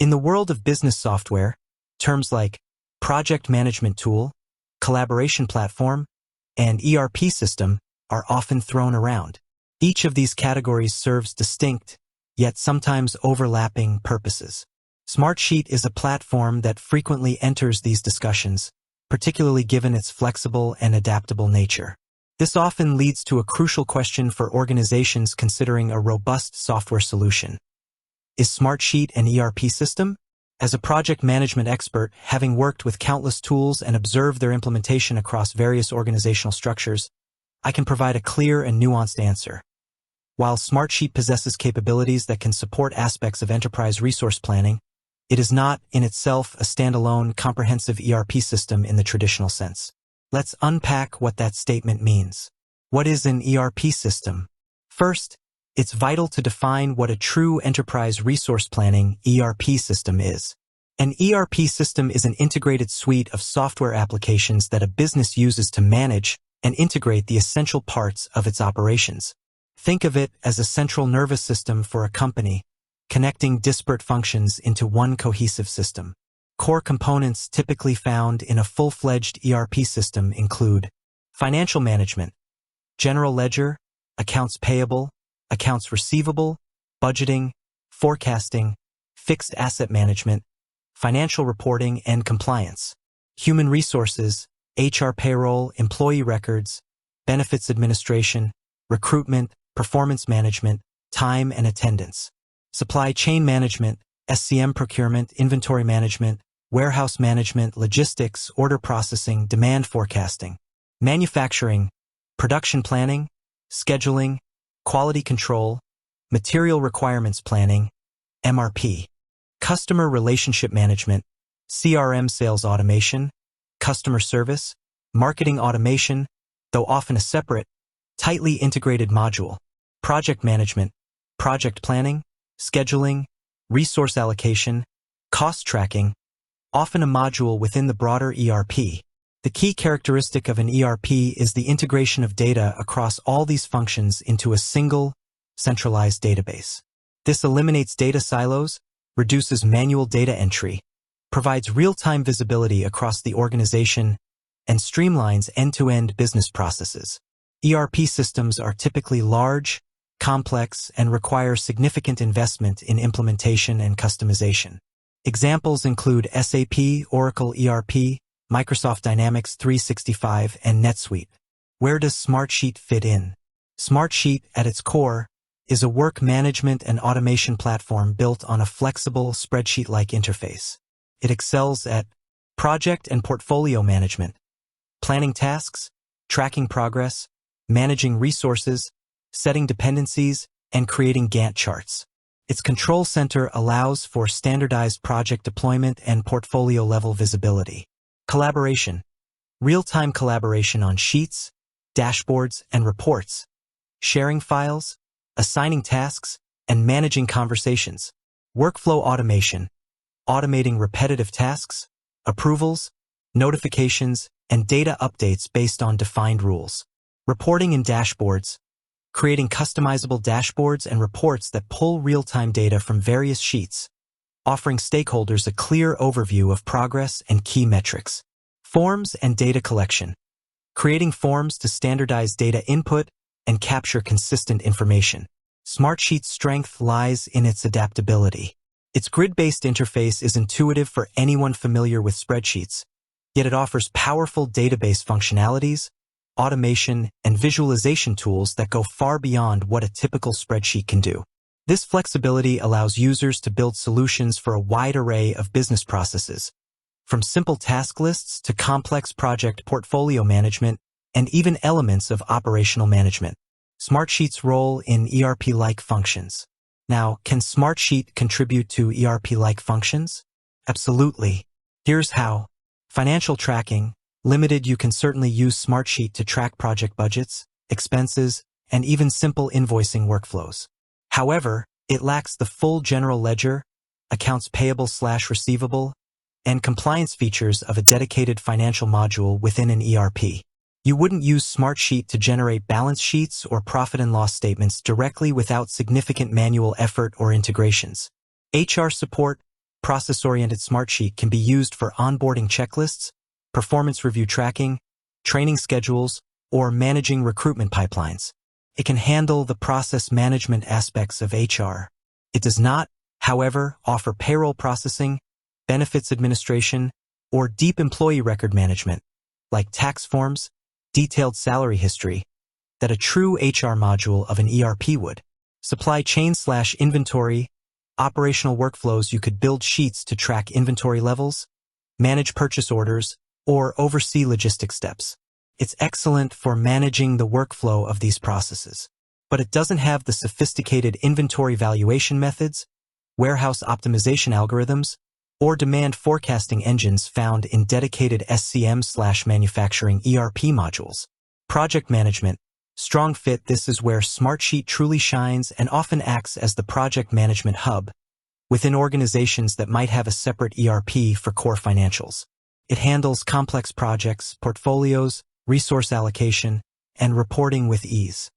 In the world of business software, terms like project management tool, collaboration platform, and ERP system are often thrown around. Each of these categories serves distinct, yet sometimes overlapping purposes. Smartsheet is a platform that frequently enters these discussions, particularly given its flexible and adaptable nature. This often leads to a crucial question for organizations considering a robust software solution. Is Smartsheet an ERP system? As a project management expert, having worked with countless tools and observed their implementation across various organizational structures, I can provide a clear and nuanced answer. While Smartsheet possesses capabilities that can support aspects of enterprise resource planning, it is not, in itself, a standalone, comprehensive ERP system in the traditional sense. Let's unpack what that statement means. What is an ERP system? First, it's vital to define what a true enterprise resource planning ERP system is. An ERP system is an integrated suite of software applications that a business uses to manage and integrate the essential parts of its operations. Think of it as a central nervous system for a company, connecting disparate functions into one cohesive system. Core components typically found in a full-fledged ERP system include financial management, general ledger, accounts payable, accounts receivable, budgeting, forecasting, fixed asset management, financial reporting and compliance, human resources, HR payroll, employee records, benefits administration, recruitment, performance management, time and attendance, supply chain management, SCM procurement, inventory management, warehouse management, logistics, order processing, demand forecasting, manufacturing, production planning, scheduling, quality control, material requirements planning, MRP, customer relationship management, CRM sales automation, customer service, marketing automation, though often a separate, tightly integrated module, project management, project planning, scheduling, resource allocation, cost tracking, often a module within the broader ERP. The key characteristic of an ERP is the integration of data across all these functions into a single, centralized database. This eliminates data silos, reduces manual data entry, provides real-time visibility across the organization, and streamlines end-to-end business processes. ERP systems are typically large, complex, and require significant investment in implementation and customization. Examples include SAP, Oracle ERP, Microsoft Dynamics 365, and NetSuite. Where does Smartsheet fit in? Smartsheet, at its core, is a work management and automation platform built on a flexible, spreadsheet-like interface. It excels at project and portfolio management, planning tasks, tracking progress, managing resources, setting dependencies, and creating Gantt charts. Its control center allows for standardized project deployment and portfolio-level visibility. Collaboration. Real-time collaboration on sheets, dashboards, and reports. Sharing files, assigning tasks, and managing conversations. Workflow automation. Automating repetitive tasks, approvals, notifications, and data updates based on defined rules. Reporting and dashboards. Creating customizable dashboards and reports that pull real-time data from various sheets, offering stakeholders a clear overview of progress and key metrics. Forms and data collection. Creating forms to standardize data input and capture consistent information. Smartsheet's strength lies in its adaptability. Its grid-based interface is intuitive for anyone familiar with spreadsheets, yet it offers powerful database functionalities, automation, and visualization tools that go far beyond what a typical spreadsheet can do. This flexibility allows users to build solutions for a wide array of business processes, from simple task lists to complex project portfolio management and even elements of operational management. Smartsheet's role in ERP-like functions. Now, can Smartsheet contribute to ERP-like functions? Absolutely. Here's how. Financial tracking. Limited, you can certainly use Smartsheet to track project budgets, expenses, and even simple invoicing workflows. However, it lacks the full general ledger, accounts payable/receivable, and compliance features of a dedicated financial module within an ERP. You wouldn't use Smartsheet to generate balance sheets or profit and loss statements directly without significant manual effort or integrations. HR support. process-oriented Smartsheet can be used for onboarding checklists, performance review tracking, training schedules, or managing recruitment pipelines. It can handle the process management aspects of HR. It does not, however, offer payroll processing, benefits administration, or deep employee record management, like tax forms, detailed salary history, that a true HR module of an ERP would. Supply chain/inventory, operational workflows. You could build sheets to track inventory levels, manage purchase orders, or oversee logistic steps. It's excellent for managing the workflow of these processes, but it doesn't have the sophisticated inventory valuation methods, warehouse optimization algorithms, or demand forecasting engines found in dedicated SCM/manufacturing ERP modules. Project management. Strong fit. This is where Smartsheet truly shines and often acts as the project management hub within organizations that might have a separate ERP for core financials. It handles complex projects, portfolios, resource allocation, and reporting with ease.